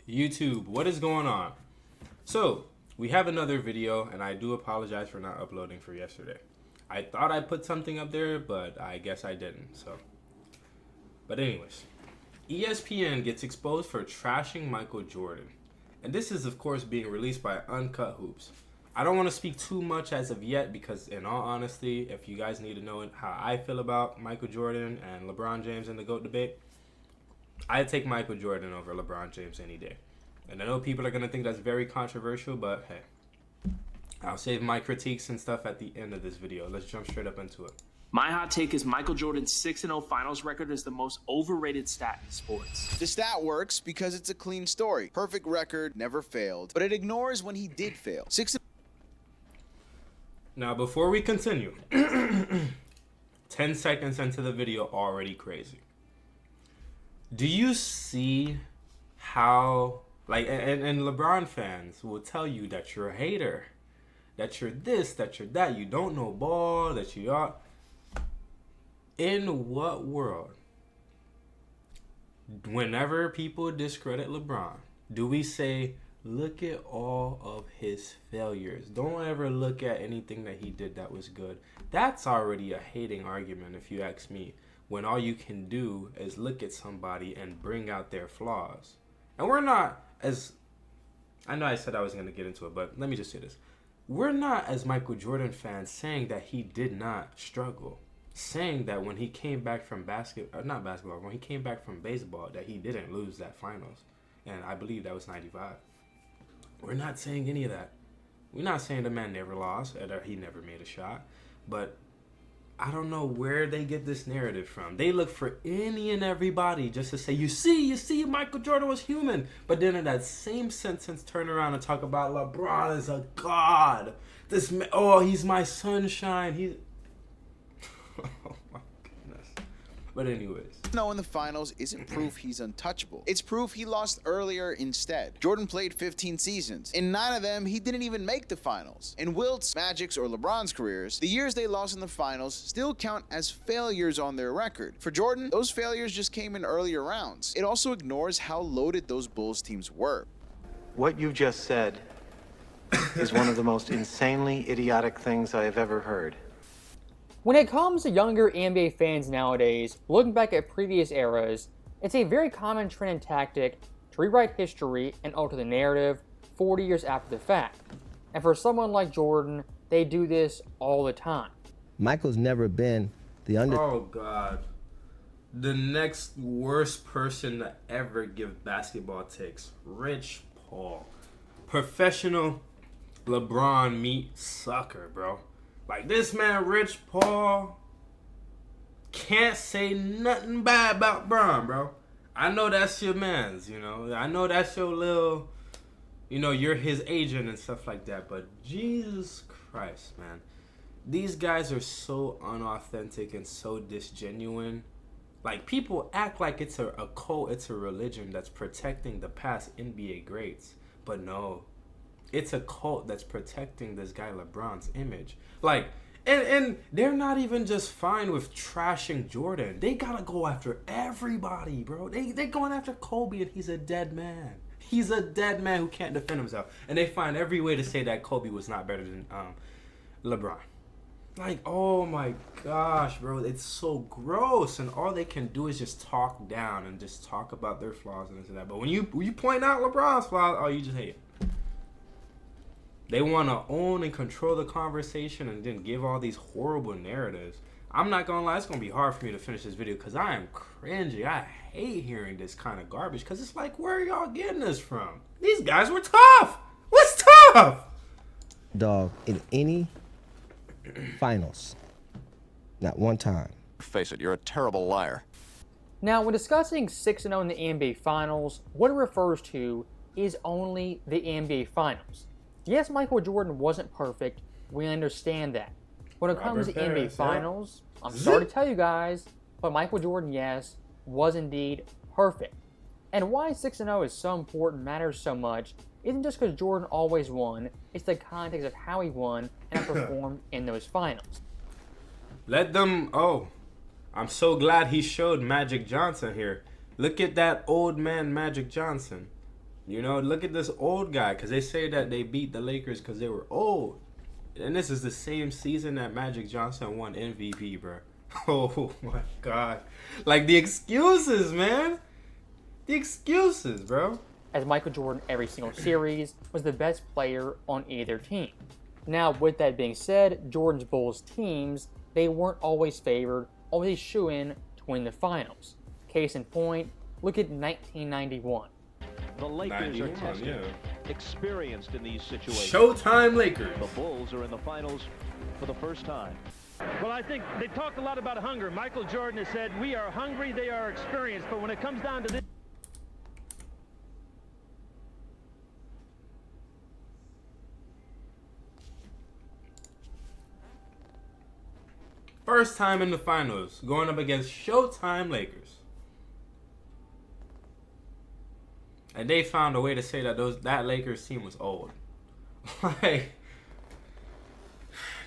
YouTube, what is going on? So, we have another video, and I do apologize for not uploading for yesterday. I thought I put something up there, but I guess I didn't, so. But anyways, ESPN gets exposed for trashing Michael Jordan. And this is, of course, being released by Uncut Hoops. I don't want to speak too much as of yet because, in all honesty, if you guys need to know how I feel about Michael Jordan and LeBron James in the GOAT debate, I'd take Michael Jordan over LeBron James any day. And I know people are going to think that's very controversial, but hey, I'll save my critiques and stuff at the end of this video. Let's jump straight up into it. My hot take is Michael Jordan's 6-0 finals record is the most overrated stat in sports. The stat works because it's a clean story. Perfect record, never failed. But it ignores when he did fail. Now, before we continue, 10 seconds into the video, already crazy. Do you see how, like, and LeBron fans will tell you that you're a hater, that you're this, that you're that, you don't know ball, that you are. In what world, whenever people discredit LeBron, do we say, look at all of his failures? Don't ever look at anything that he did that was good. That's already a hating argument, if you ask me, when all you can do is look at somebody and bring out their flaws. And we're not as, I know I said I wasn't going to get into it, but let me just say this. We're not, as Michael Jordan fans, saying that he did not struggle. Saying that when he came back from when he came back from baseball, that he didn't lose that finals. And I believe that was 95. We're not saying any of that. We're not saying the man never lost or that he never made a shot. But I don't know where they get this narrative from. They look for any and everybody just to say, you see, Michael Jordan was human. But then in that same sentence, turn around and talk about LeBron is a god. This man, he's my sunshine. Oh my goodness. But anyways. No, in the finals isn't proof he's untouchable. It's proof he lost earlier instead. Jordan played 15 seasons. In 9 of them, he didn't even make the finals. In Wilt's, Magic's, or LeBron's careers, the years they lost in the finals still count as failures on their record. For Jordan, those failures just came in earlier rounds. It also ignores how loaded those Bulls teams were. What you just said is one of the most insanely idiotic things I have ever heard. When it comes to younger NBA fans nowadays, looking back at previous eras, it's a very common trend and tactic to rewrite history and alter the narrative 40 years after the fact. And for someone like Jordan, they do this all the time. Michael's never been the Oh, God. The next worst person to ever give basketball takes. Rich Paul. Professional LeBron meet sucker, bro. Like, this man, Rich Paul, can't say nothing bad about Bron, bro. I know that's your man's, you know. I know that's your little, you know, you're his agent and stuff like that. But Jesus Christ, man. These guys are so unauthentic and so disgenuine. Like, people act like it's a cult, it's a religion that's protecting the past NBA greats. But no. It's a cult that's protecting this guy LeBron's image. Like, and they're not even just fine with trashing Jordan. They gotta go after everybody, bro. They're going after Kobe, and he's a dead man. He's a dead man who can't defend himself. And they find every way to say that Kobe was not better than LeBron. Like, oh my gosh, bro. It's so gross. And all they can do is just talk down and just talk about their flaws and this and that. But when you point out LeBron's flaws, you just hate it. They want to own and control the conversation and then give all these horrible narratives. I'm not going to lie. It's going to be hard for me to finish this video because I am cringy. I hate hearing this kind of garbage because it's like, where are y'all getting this from? These guys were tough. What's tough? dog in any finals. Not one time. Face it, you're a terrible liar. Now, when discussing 6-0 in the NBA Finals, what it refers to is only the NBA Finals. Yes, Michael Jordan wasn't perfect. We understand that. When it comes to NBA Finals, I'm sorry to tell you guys, but Michael Jordan, yes, was indeed perfect. And why 6-0 is so important, matters so much, isn't just because Jordan always won, it's the context of how he won and how he performed in those finals. Let them, I'm so glad he showed Magic Johnson here. Look at that old man Magic Johnson. You know, look at this old guy, because they say that they beat the Lakers because they were old. And this is the same season that Magic Johnson won MVP, bro. Oh, my God. Like, the excuses, man. The excuses, bro. As Michael Jordan every single series was the best player on either team. Now, with that being said, Jordan's Bulls teams, they weren't always favored, always shoo-in to win the finals. Case in point, look at 1991. The Lakers are 91, tested, yeah. experienced in these situations. Showtime Lakers. The Bulls are in the finals for the first time. Well, I think they talked a lot about hunger. Michael Jordan has said, we are hungry, they are experienced. But when it comes down to this, First time in the finals, going up against Showtime Lakers. And they found a way to say that Lakers team was old. Like,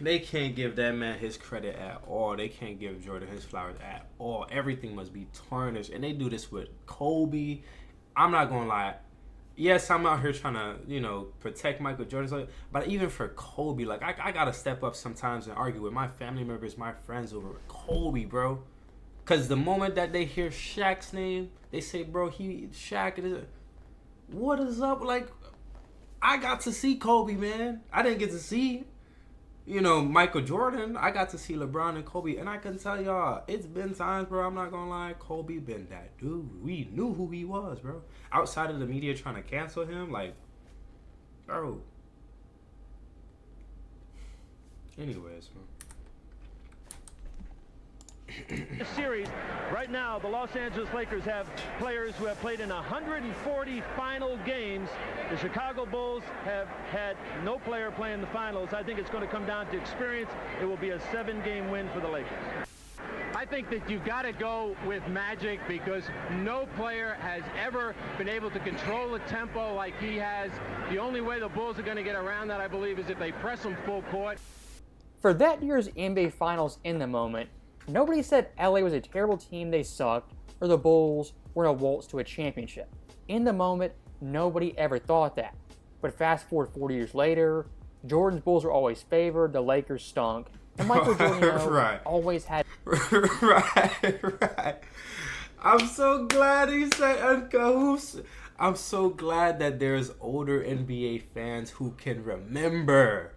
they can't give that man his credit at all. They can't give Jordan his flowers at all. Everything must be tarnished. And they do this with Kobe. I'm not going to lie. Yes, I'm out here trying to, protect Michael Jordan. But even for Kobe, like, I got to step up sometimes and argue with my family members, my friends over Kobe, bro. Because the moment that they hear Shaq's name, they say, bro, Shaq is... What is up? Like, I got to see Kobe, man. I didn't get to see, Michael Jordan. I got to see LeBron and Kobe. And I can tell y'all, it's been times, bro, I'm not going to lie, Kobe been that dude. We knew who he was, bro. Outside of the media trying to cancel him, like, bro. Anyways, man. this series, right now, the Los Angeles Lakers have players who have played in 140 final games. The Chicago Bulls have had no player play in the finals. I think it's going to come down to experience. It will be a 7-game win for the Lakers. I think that you've got to go with Magic because no player has ever been able to control the tempo like he has. The only way the Bulls are going to get around that, I believe, is if they press him full court. For that year's NBA Finals in the moment, nobody said LA was a terrible team, they sucked, or the Bulls were going to waltz to a championship. In the moment, nobody ever thought that. But fast forward 40 years later, Jordan's Bulls were always favored, the Lakers stunk, and Michael Jordan right. always had... right. I'm so glad he said Uncle. I'm so glad that there's older NBA fans who can remember.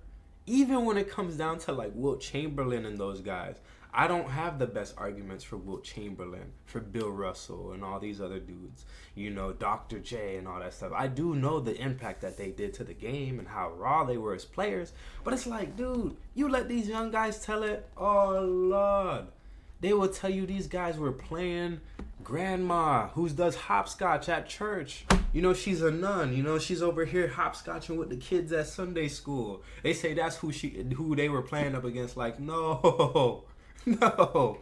Even when it comes down to like Wilt Chamberlain and those guys. I don't have the best arguments for Wilt Chamberlain, for Bill Russell, and all these other dudes. Dr. J and all that stuff. I do know the impact that they did to the game and how raw they were as players. But it's like, dude, you let these young guys tell it? Oh, Lord. They will tell you these guys were playing grandma who does hopscotch at church. She's a nun. She's over here hopscotching with the kids at Sunday school. They say that's who they were playing up against. Like, no. No.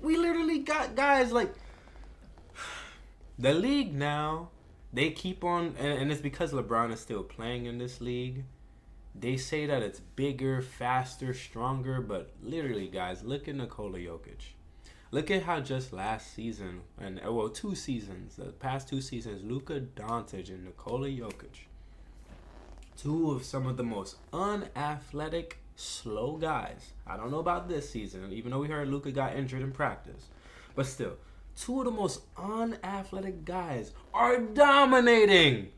We literally got guys like the league now. They keep on, and it's because LeBron is still playing in this league. They say that it's bigger, faster, stronger, but literally, guys, look at Nikola Jokic. Look at how just last season, and 2 seasons, the past 2 seasons, Luka Doncic and Nikola Jokic, 2 of some of the most unathletic, slow guys. I don't know about this season, even though we heard Luka got injured in practice. But still, 2 of the most unathletic guys are dominating.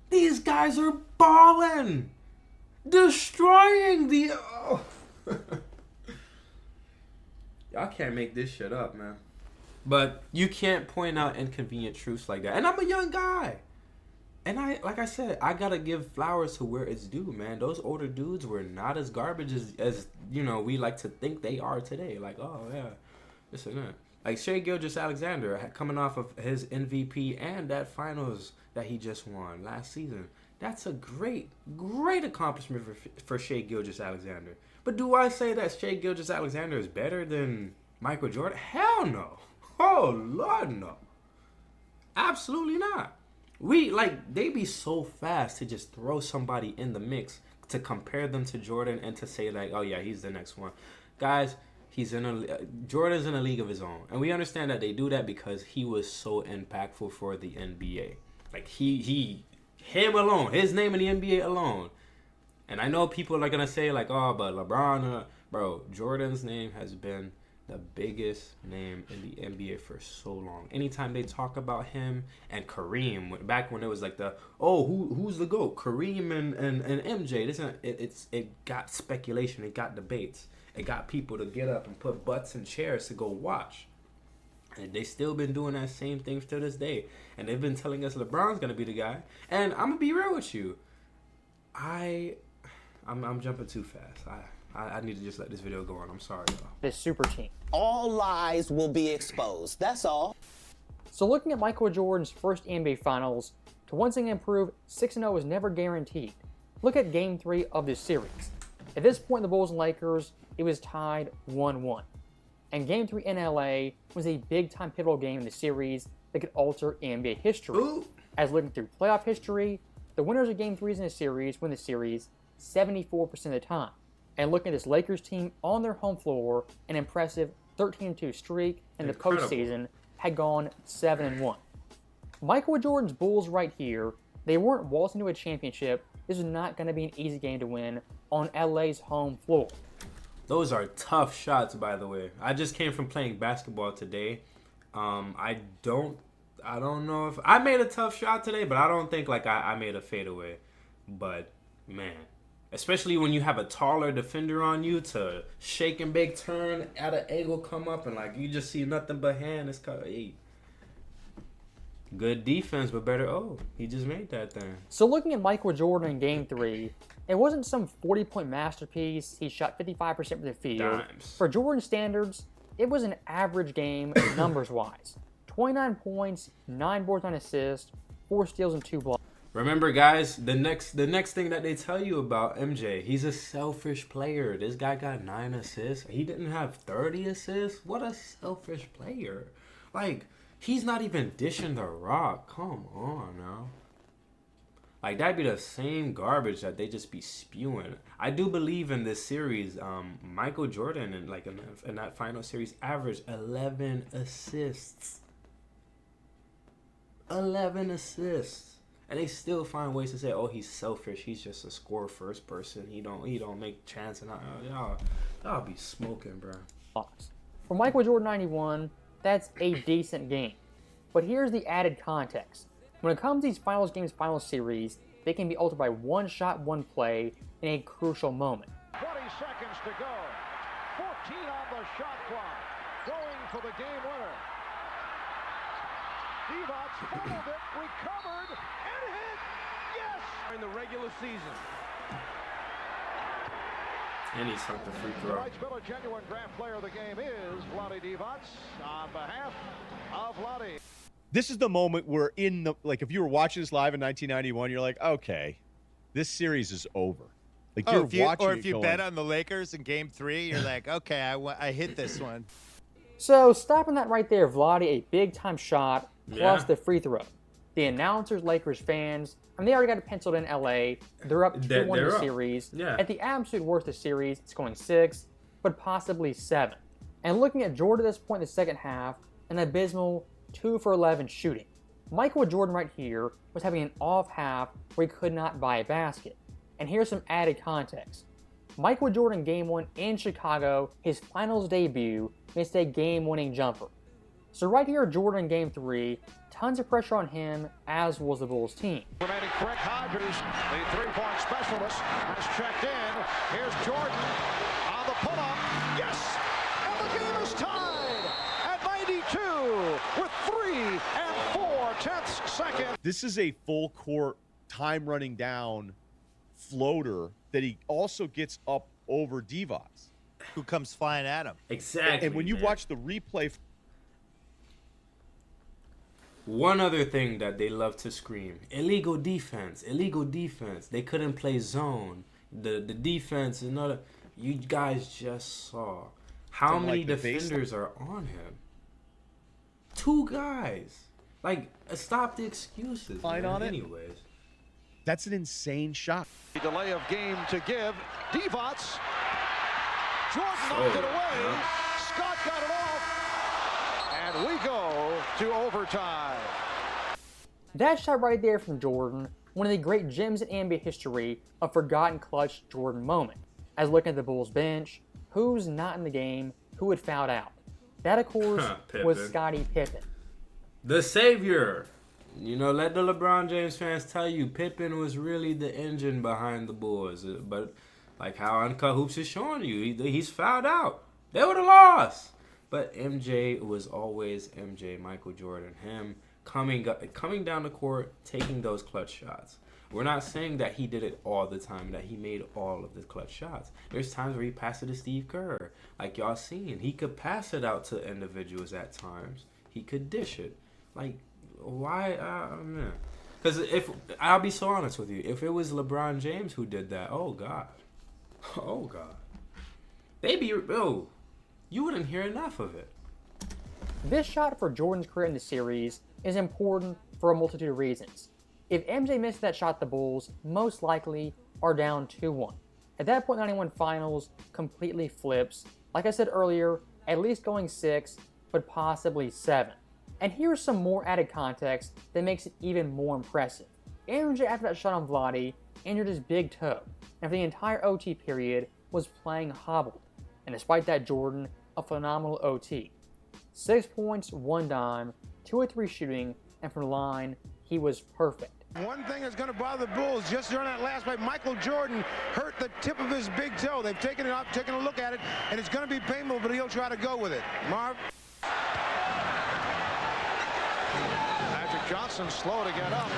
These guys are balling. Destroying the... Oh. Y'all can't make this shit up, man. But you can't point out inconvenient truths like that. And I'm a young guy. And like I said, I gotta give flowers to where it's due, man. Those older dudes were not as garbage as we like to think they are today. Like, oh yeah, this and that. Like Shai Gilgeous-Alexander coming off of his MVP and that finals that he just won last season. That's a great accomplishment for Shai Gilgeous-Alexander. But do I say that Shai Gilgeous-Alexander is better than Michael Jordan? Hell no. Oh Lord, no. Absolutely not. They be so fast to just throw somebody in the mix to compare them to Jordan and to say like, oh yeah, he's the next one. Guys, Jordan's in a league of his own. And we understand that they do that because he was so impactful for the NBA. Like him alone, his name in the NBA alone. And I know people are gonna say like, oh, but LeBron, bro, Jordan's name has been the biggest name in the NBA for so long. Anytime they talk about him and Kareem, back when it was like who's the GOAT? Kareem and MJ. It got speculation, it got debates, it got people to get up and put butts in chairs to go watch. And they still been doing that same thing to this day. And they've been telling us LeBron's gonna be the guy. And I'm gonna be real with you. I'm jumping too fast. I need to just let this video go on. I'm sorry, y'all. This super team. All lies will be exposed. That's all. So looking at Michael Jordan's first NBA Finals, to once again prove 6-0 was never guaranteed. Look at Game 3 of this series. At this point in the Bulls and Lakers, it was tied 1-1. And Game 3 in LA was a big-time pivotal game in the series that could alter NBA history. Ooh. As looking through playoff history, the winners of Game 3s in the series win the series 74% of the time. And looking at this Lakers team on their home floor, an impressive 13-2 streak in the postseason had gone 7-1. Michael Jordan's Bulls right here, they weren't waltzing to a championship. This was not going to be an easy game to win on LA's home floor. Those are tough shots, by the way. I just came from playing basketball today. I don't know if I made a tough shot today, but I don't think like I made a fadeaway. But man, especially when you have a taller defender on you to shake and bake, turn at an angle, come up, and like you just see nothing but hand. It's kind of good defense, but better. Oh, he just made that thing. So looking at Michael Jordan in Game 3, it wasn't some 40-point masterpiece. He shot 55% from the field. Dimes. For Jordan standards, it was an average game numbers-wise. 29 points, 9 boards, 9 assists, 4 steals, and 2 blocks. Remember, guys, the next thing that they tell you about MJ, he's a selfish player. This guy got 9 assists. He didn't have 30 assists. What a selfish player. Like, he's not even dishing the rock. Come on now. Like, that'd be the same garbage that they just be spewing. I do believe in this series, Michael Jordan, in that final series, averaged 11 assists. 11 assists. And they still find ways to say, oh, he's selfish. He's just a score first person. He don't make chances. Y'all be smoking, bro. For Michael Jordan 91, that's a decent game. But here's the added context. When it comes to these finals games, final series, they can be altered by one shot, one play in a crucial moment. 20 seconds to go. 14 on the shot clock. Going for the game winner. Divac fumbled it, recovered, and hit. Yes! In the regular season. And he sunk the free throw. Tonight's Miller Genuine Draft Player of the game is Vlade Divac on behalf of Vlade. This is the moment where if you were watching this live in 1991, you're like, okay, this series is over. Like if you bet on the Lakers in Game 3, you're like, okay, I hit this one. So stopping that right there, Vlade, a big-time shot, plus the free throw. The announcers, Lakers fans, they already got it penciled in LA. They're up 2-1 in the series. Yeah. At the absolute worst of the series, it's going 6, but possibly 7. And looking at Jordan at this point in the second half, an abysmal 2 for 11 shooting. Michael Jordan right here was having an off half where he could not buy a basket. And here's some added context. Michael Jordan Game 1 in Chicago, his finals debut, missed a game-winning jumper. So right here, Jordan Game 3, tons of pressure on him, as was the Bulls team. Remaining Craig Hodges, the three-point specialist, has checked in. Here's Jordan on the pull-up. Yes! And the game is tied at 92 with 3 4/10 seconds. This is a full court time running down floater that he also gets up over Divac, who comes flying at him. Exactly. And when you watch the replay, one other thing that they love to scream: illegal defense, illegal defense. They couldn't play zone. The defense, another. You guys just saw how many defenders are on him. 2 guys. Like, stop the excuses. Line on it. Anyways. That's an insane shot. The delay of game to give. Divac. Jordan knocked it away. Yeah. Scott got it off. And we go to overtime. That shot right there from Jordan, one of the great gems in NBA history of forgotten clutch Jordan moment. As looking at the Bulls bench, who's not in the game, who had fouled out? That, of course, was Scottie Pippen. The savior. You know, let the LeBron James fans tell you, Pippen was really the engine behind the Bulls. But like how Uncut Hoops is showing you, he's fouled out. They would have lost. But MJ was always MJ, Michael Jordan. Him coming down the court, taking those clutch shots. We're not saying that he did it all the time, that he made all of the clutch shots. There's times where he passed it to Steve Kerr. Like y'all seen, he could pass it out to individuals at times. He could dish it. Like, why? Man. Because if I'll be so honest with you, if it was LeBron James who did that, oh God, baby, you wouldn't hear enough of it. This shot for Jordan's career in the series is important for a multitude of reasons. If MJ missed that shot, the Bulls most likely are down 2-1. At that point, 91 Finals completely flips. Like I said earlier, at least going 6, but possibly 7. And here's some more added context that makes it even more impressive. MJ, after that shot on Vlade, injured his big toe, and for the entire OT period was playing hobbled. And despite that, Jordan, a phenomenal OT. 6 points, 1 dime, 2 or 3 shooting, and from the line, he was perfect. One thing that's going to bother the Bulls, just during that last play, Michael Jordan hurt the tip of his big toe. They've taken it up, taken a look at it, and it's going to be painful, but he'll try to go with it. Marv? Magic Johnson slow to get up.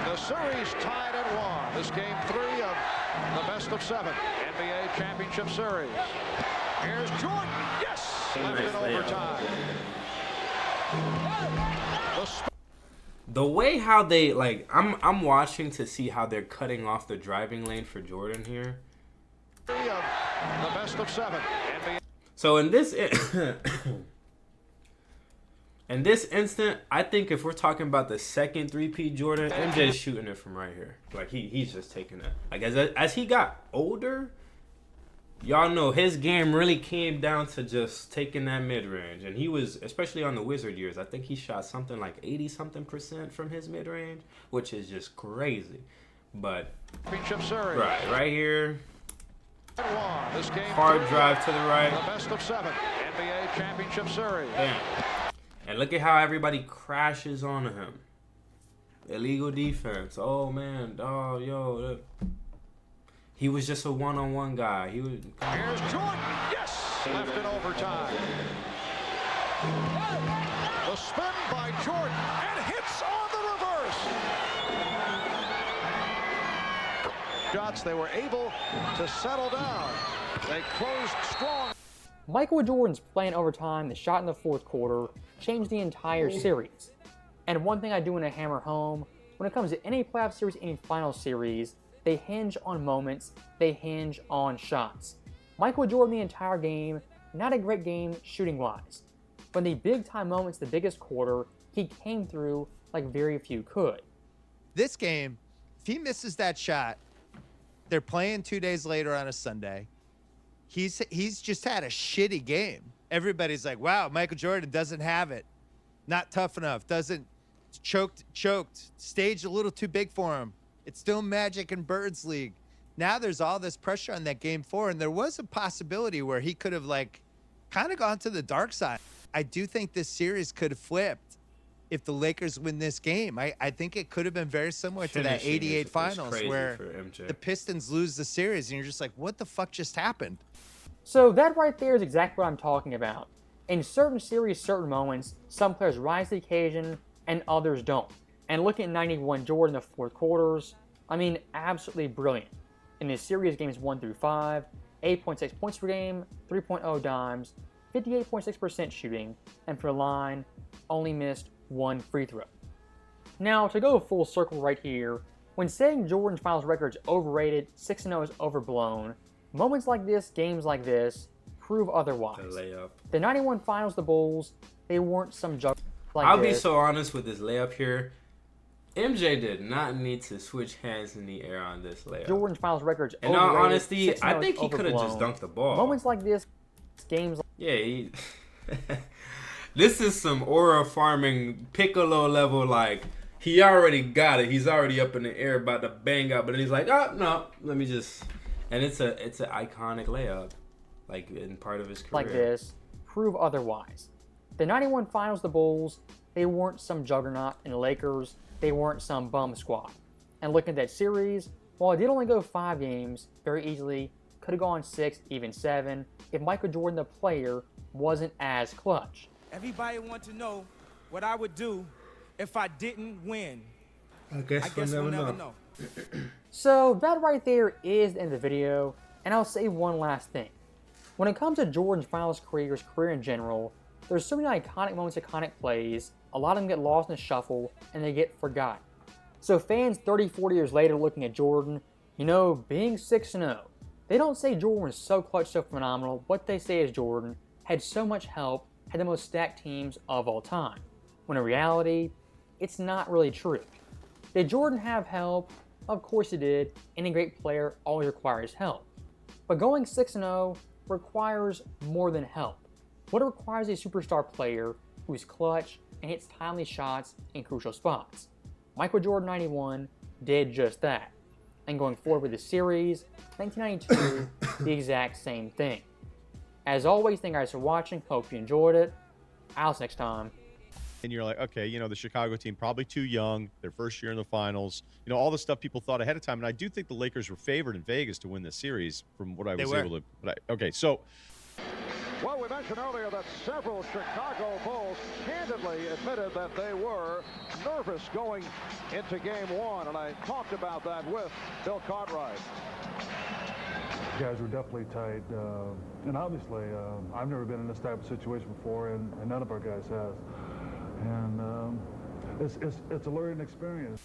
The series tied at 1. This game 3 of the best of 7 NBA Championship Series. Here's Jordan. Yes! Left in overtime. The way how they I'm watching to see how they're cutting off the driving lane for Jordan here. 3 of the best of 7 NBA. So in this instant, I think if we're talking about the second 3P Jordan, MJ's shooting it from right here. Like he's just taking it. Like as he got older, y'all know his game really came down to just taking that mid-range. And he was, especially on the Wizard years, I think he shot something like 80-something% from his mid-range, which is just crazy. But right here, this game hard drive to the right. The best of 7 NBA Championship Series. Bam. And look at how everybody crashes onto him. Illegal defense. Oh man, oh yo. He was just a one-on-one guy. He was. Here's Jordan. Yes! Left in overtime. The spin by Jordan and hits on the reverse. Shots, they were able to settle down. They closed strong. Michael Jordan's play in overtime, the shot in the fourth quarter, changed the entire series. And one thing I do want to hammer home, when it comes to any playoff series, any final series, they hinge on moments, they hinge on shots. Michael Jordan the entire game, not a great game shooting-wise. But in the big-time moments, the biggest quarter, he came through like very few could. This game, if he misses that shot, they're playing 2 days later on a Sunday. He's just had a shitty game. Everybody's like, wow, Michael Jordan doesn't have it. Not tough enough, doesn't choked, stage a little too big for him. It's still Magic and Birds League. Now there's all this pressure on that game 4, and there was a possibility where he could have kind of gone to the dark side. I do think this series could have flipped if the Lakers win this game. I think it could have been very similar to that 88 finals where the Pistons lose the series, and you're just like, what the fuck just happened? So that right there is exactly what I'm talking about. In certain series, certain moments, some players rise to the occasion and others don't. And looking at 91 Jordan in the fourth quarters, I mean, absolutely brilliant. In his series games 1 through 5, 8.6 points per game, 3.0 dimes, 58.6% shooting, and for the line, only missed 1 free throw. Now, to go full circle right here, when saying Jordan's finals record is overrated, 6-0 is overblown, moments like this, games like this, prove otherwise. The layup. The 91 finals, the Bulls, they weren't some juggernaut like I'll this. be so honest with this layup here. MJ did not need to switch hands in the air on this layup. Jordan's finals records. In all honesty, I think he could have just dunked the ball. Moments like this, games like yeah, This is some aura farming Piccolo level. Like he already got it. He's already up in the air about to bang out, but then he's like, oh no, let me just. And it's an iconic layup, like in part of his career. Like this, prove otherwise. The 91 Finals, the Bulls, they weren't some juggernaut, and the Lakers, they weren't some bum squad. And looking at that series, while it did only go 5 games, very easily could have gone 6, even 7, if Michael Jordan, the player, wasn't as clutch. Everybody wants to know what I would do if I didn't win. I guess we'll never know. So that right there is the end of the video, and I'll say one last thing. When it comes to Jordan's finals career, his career in general, there's so many iconic moments, iconic plays, a lot of them get lost in the shuffle, and they get forgotten. So fans 30, 40 years later looking at Jordan, you know, being 6-0, they don't say Jordan was so clutch, so phenomenal. What they say is Jordan had so much help, had the most stacked teams of all time. When in reality, it's not really true. Did Jordan have help? Of course he did. Any great player always requires help. But going 6-0 requires more than help. What it requires is a superstar player who's clutch and hits timely shots in crucial spots. Michael Jordan 91 did just that. And going forward with the series, 1992, the exact same thing. As always, thank you guys for watching. Hope you enjoyed it. I'll see you next time. And you're like, okay, you know, the Chicago team probably too young, their first year in the finals, you know, all the stuff people thought ahead of time. And I do think the Lakers were favored in Vegas to win this series from what I was able to. Okay, so. Well, we mentioned earlier that several Chicago Bulls candidly admitted that they were nervous going into game 1, and I talked about that with Bill Cartwright. Guys were definitely tight, and obviously I've never been in this type of situation before, and none of our guys has. And it's a learning experience.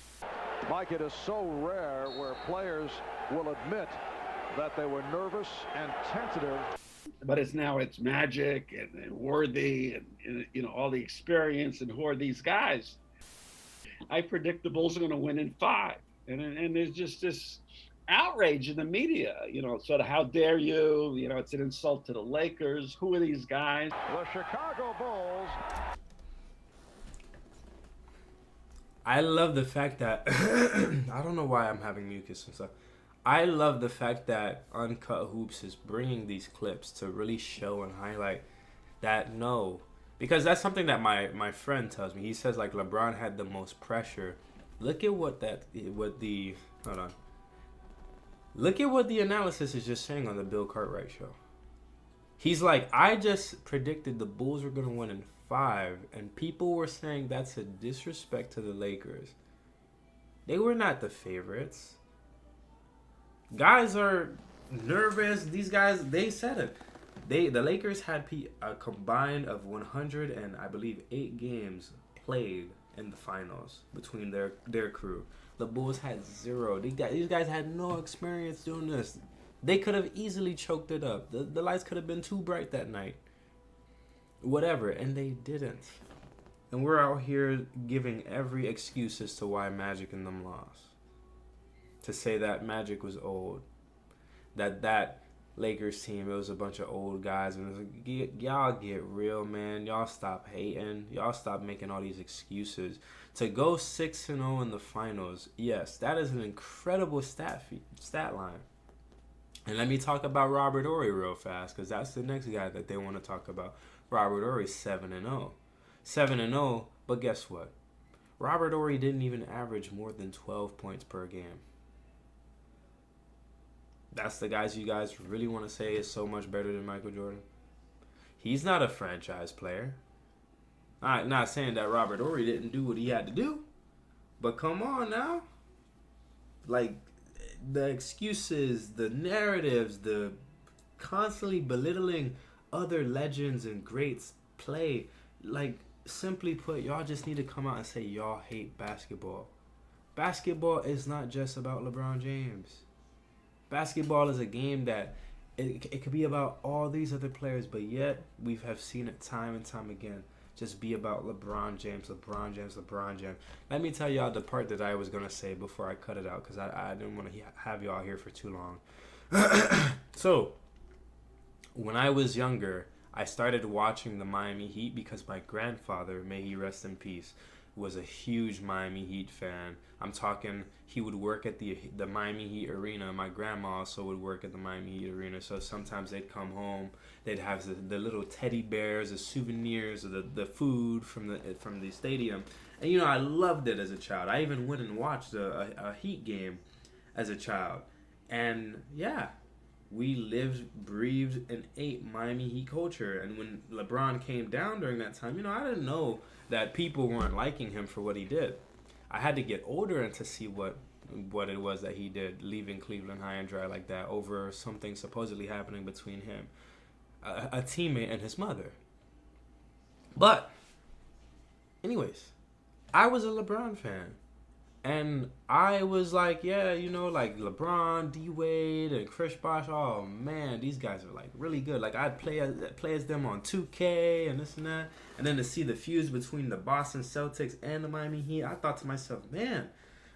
Mike, it is so rare where players will admit that they were nervous and tentative. But it's Magic and Worthy and you know, all the experience, and who are these guys? I predict the Bulls are going to win in 5, and there's just this outrage in the media, you know, sort of how dare you, you know, it's an insult to the Lakers. Who are these guys? The Chicago Bulls. I love the fact that I don't know why I'm having mucus and stuff. I love the fact that Uncut Hoops is bringing these clips to really show and highlight that because that's something that my friend tells me. He says like LeBron had the most pressure. Look at what the analysis is just saying on the Bill Cartwright show. He's like, I just predicted the Bulls were going to win in 5, and people were saying that's a disrespect to the Lakers. They were not the favorites. Guys are nervous. These guys, they said it. The Lakers had a combined of 100 and I believe 8 games played in the finals between their crew. The Bulls had 0. These guys had no experience doing this. They could have easily choked it up. The lights could have been too bright that night. Whatever, and they didn't. And we're out here giving every excuse as to why Magic and them lost. To say that Magic was old. That Lakers team, it was a bunch of old guys. And it was like, y'all get real, man. Y'all stop hating. Y'all stop making all these excuses. To go 6-0 in the finals, yes, that is an incredible stat line. And let me talk about Robert Horry real fast, because that's the next guy that they want to talk about. Robert Horry 7-0. 7-0, but guess what? Robert Horry didn't even average more than 12 points per game. That's the guys you guys really want to say is so much better than Michael Jordan. He's not a franchise player. I'm not saying that Robert Horry didn't do what he had to do, but come on now. Like, the excuses, the narratives, the constantly belittling other legends and greats play. Like, simply put, y'all just need to come out and say y'all hate basketball. Basketball is not just about LeBron James. Basketball is a game that it could be about all these other players, but yet we have seen it time and time again just be about LeBron James. Let me tell y'all the part that I was going to say before I cut it out, because I didn't want to have y'all here for too long. So, when I was younger, I started watching the Miami Heat because my grandfather, may he rest in peace, was a huge Miami Heat fan. I'm talking, he would work at the Miami Heat arena. My grandma also would work at the Miami Heat arena. So sometimes they'd come home, they'd have the little teddy bears, the souvenirs, the food from the stadium. And you know, I loved it as a child. I even went and watched a Heat game as a child. And yeah, we lived, breathed, and ate Miami Heat culture. And when LeBron came down during that time, you know, I didn't know that people weren't liking him for what he did. I had to get older and to see what it was that he did, leaving Cleveland high and dry like that over something supposedly happening between him, a teammate, and his mother. But, anyways, I was a LeBron fan. And I was like, yeah, you know, like LeBron, D-Wade, and Chris Bosh. Oh, man, these guys are, like, really good. Like, I'd play as them on 2K and this and that. And then to see the fuse between the Boston Celtics and the Miami Heat, I thought to myself, man,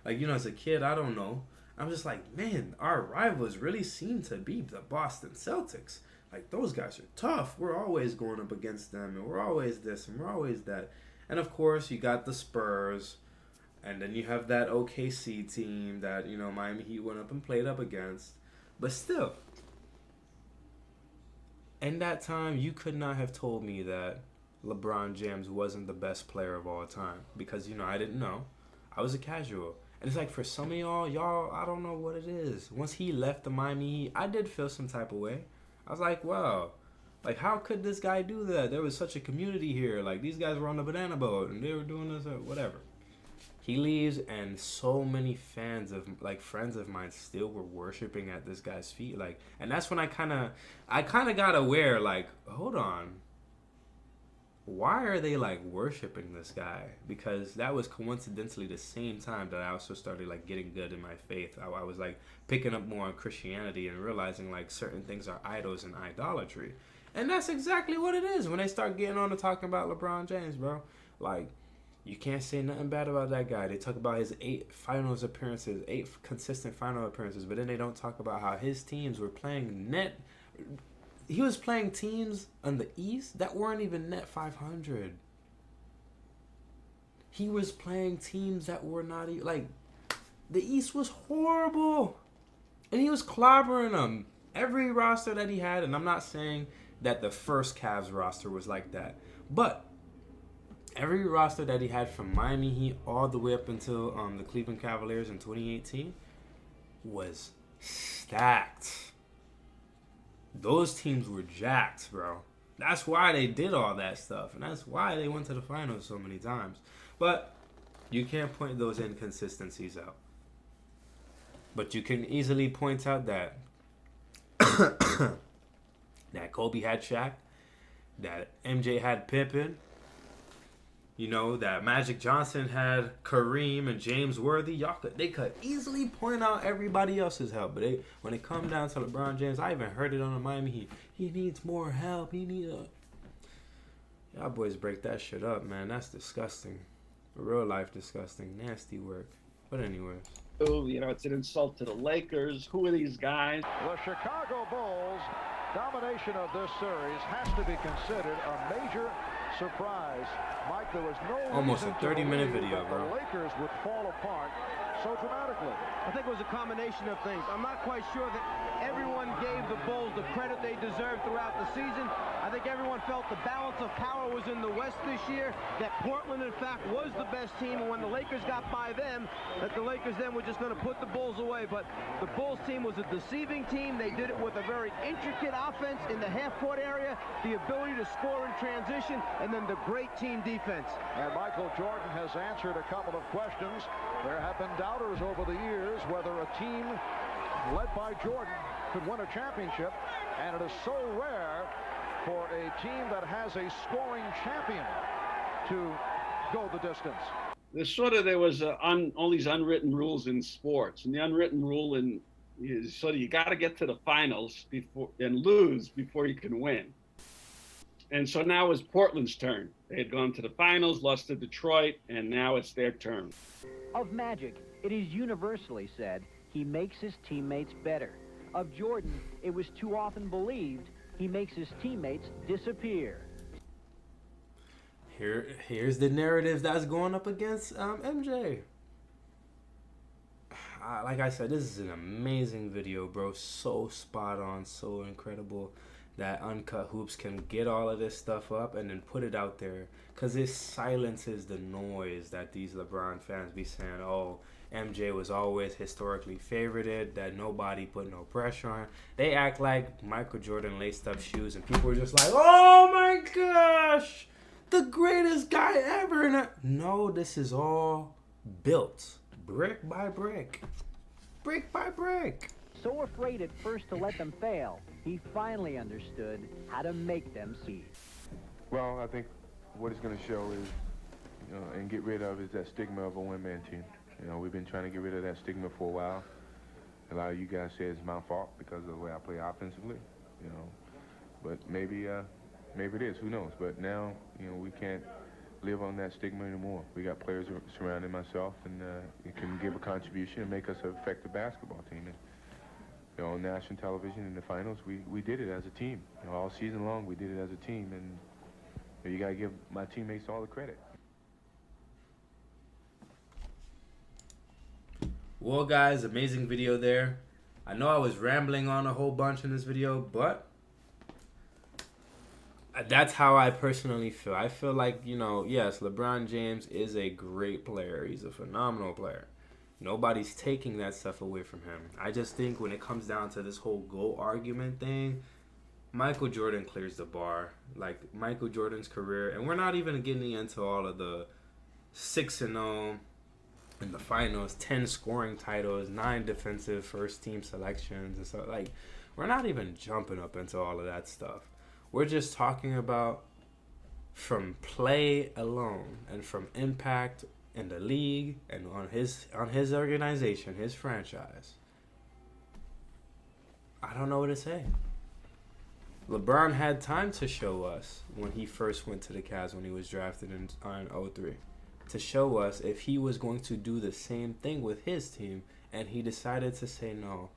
like, you know, as a kid, I don't know. I'm just like, man, our rivals really seem to be the Boston Celtics. Like, those guys are tough. We're always going up against them, and we're always this, and we're always that. And, of course, you got the Spurs. And then you have that OKC team that, you know, Miami Heat went up and played up against. But still, in that time, you could not have told me that LeBron James wasn't the best player of all time. Because, you know, I didn't know. I was a casual. And it's like, for some of y'all, I don't know what it is. Once he left the Miami Heat, I did feel some type of way. I was like, wow. Like, how could this guy do that? There was such a community here. Like, these guys were on the banana boat, and they were doing this or whatever. He leaves, and so many fans of, like, friends of mine still were worshiping at this guy's feet. Like, and that's when I kind of got aware, like, hold on. Why are they, like, worshiping this guy? Because that was coincidentally the same time that I also started, like, getting good in my faith. I was, like, picking up more on Christianity and realizing, like, certain things are idols and idolatry. And that's exactly what it is when they start getting on to talking about LeBron James, bro. Like, you can't say nothing bad about that guy. They talk about his 8 finals appearances, 8 consistent final appearances, but then they don't talk about how his teams were playing net. He was playing teams on the East that weren't even net 500. He was playing teams that were not even, like, the East was horrible. And he was clobbering them. Every roster that he had, and I'm not saying that the first Cavs roster was like that, but every roster that he had from Miami Heat all the way up until the Cleveland Cavaliers in 2018 was stacked. Those teams were jacked, bro. That's why they did all that stuff, and that's why they went to the finals so many times. But you can't point those inconsistencies out. But you can easily point out that that Kobe had Shaq, that MJ had Pippen, you know, that Magic Johnson had Kareem and James Worthy. They could easily point out everybody else's help. But when it come down to LeBron James, I even heard it on the Miami Heat. He needs more help. Y'all boys break that shit up, man. That's disgusting. Real life disgusting. Nasty work. But anyways. You know, it's an insult to the Lakers. Who are these guys? The Chicago Bulls' domination of this series has to be considered a major surprise. Mike, there was no almost a 30-minute video, that bro. The Lakers would fall apart so dramatically. I think it was a combination of things. I'm not quite sure that everyone gave the Bulls the credit they deserved throughout the season. I think everyone felt the balance of power was in the West this year, that Portland, in fact, was the best team, and when the Lakers got by them, that the Lakers then were just going to put the Bulls away. But the Bulls team was a deceiving team. They did it with a very intricate offense in the half-court area, the ability to score in transition, and then the great team defense. And Michael Jordan has answered a couple of questions. There have been doubters over the years whether a team led by Jordan could win a championship, and it is so rare for a team that has a scoring champion to go the distance. There was all these unwritten rules in sports, and the unwritten rule is sort of you got to get to the finals and lose before you can win. And so now it's Portland's turn. They had gone to the finals, lost to Detroit, and now it's their turn. Of Magic, it is universally said he makes his teammates better. Of Jordan, it was too often believed he makes his teammates disappear. Here's the narrative that's going up against MJ. Like I said, this is an amazing video, bro. So spot on, so incredible that Uncut Hoops can get all of this stuff up and then put it out there, because it silences the noise that these LeBron fans be saying, oh, MJ was always historically favorited, that nobody put no pressure on. They act like Michael Jordan laced up shoes and people were just like, oh my gosh, the greatest guy ever. No, this is all built brick by brick. Brick by brick. So afraid at first to let them fail, he finally understood how to make them see. Well, I think what it's going to show is, and get rid of, is that stigma of a one-man team. We've been trying to get rid of that stigma for a while. A lot of you guys say it's my fault because of the way I play offensively, But maybe it is. Who knows? But now, we can't live on that stigma anymore. We got players surrounding myself, and it can give a contribution and make us an effective basketball team. And, on national television in the finals, we did it as a team. All season long, we did it as a team, and you got to give my teammates all the credit. Well, guys, amazing video there. I know I was rambling on a whole bunch in this video, but that's how I personally feel. I feel like, yes, LeBron James is a great player. He's a phenomenal player. Nobody's taking that stuff away from him. I just think when it comes down to this whole GOAT argument thing, Michael Jordan clears the bar. Like, Michael Jordan's career, and we're not even getting into all of the 6-0 in the finals, 10 scoring titles, 9 defensive first-team selections, and stuff. Like, we're not even jumping up into all of that stuff. We're just talking about from play alone and from impact in the league and on his organization, his franchise. I don't know what to say. LeBron had time to show us when he first went to the Cavs when he was drafted in 03, to show us if he was going to do the same thing with his team, and he decided to say, no,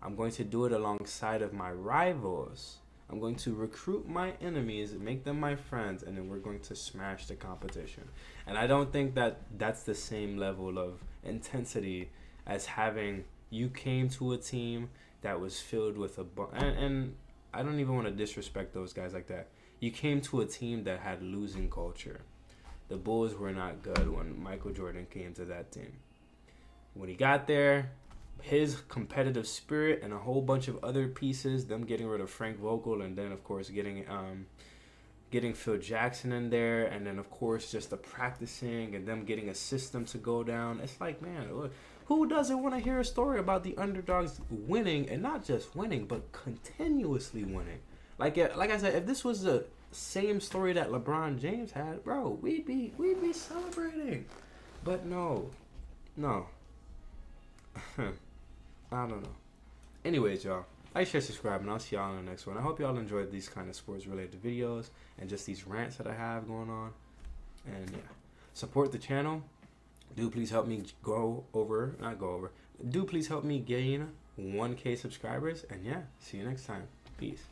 I'm going to do it alongside of my rivals. I'm going to recruit my enemies, make them my friends, and then we're going to smash the competition. And I don't think that that's the same level of intensity as having you came to a team that was filled with and I don't even want to disrespect those guys like that. You came to a team that had losing culture. The Bulls were not good when Michael Jordan came to that team. When he got there, his competitive spirit and a whole bunch of other pieces, them getting rid of Frank Vogel, and then of course getting Phil Jackson in there, and then of course just the practicing and them getting a system to go down. It's like, man, who doesn't want to hear a story about the underdogs winning, and not just winning, but continuously winning? Like I said, if this was the same story that LeBron James had, bro, we'd be celebrating. But no. I don't know. Anyways, y'all, like, share, subscribe, and I'll see y'all in the next one. I hope y'all enjoyed these kind of sports-related videos and just these rants that I have going on. And, yeah, support the channel. Do please help me do please help me gain 1K subscribers. And, yeah, see you next time. Peace.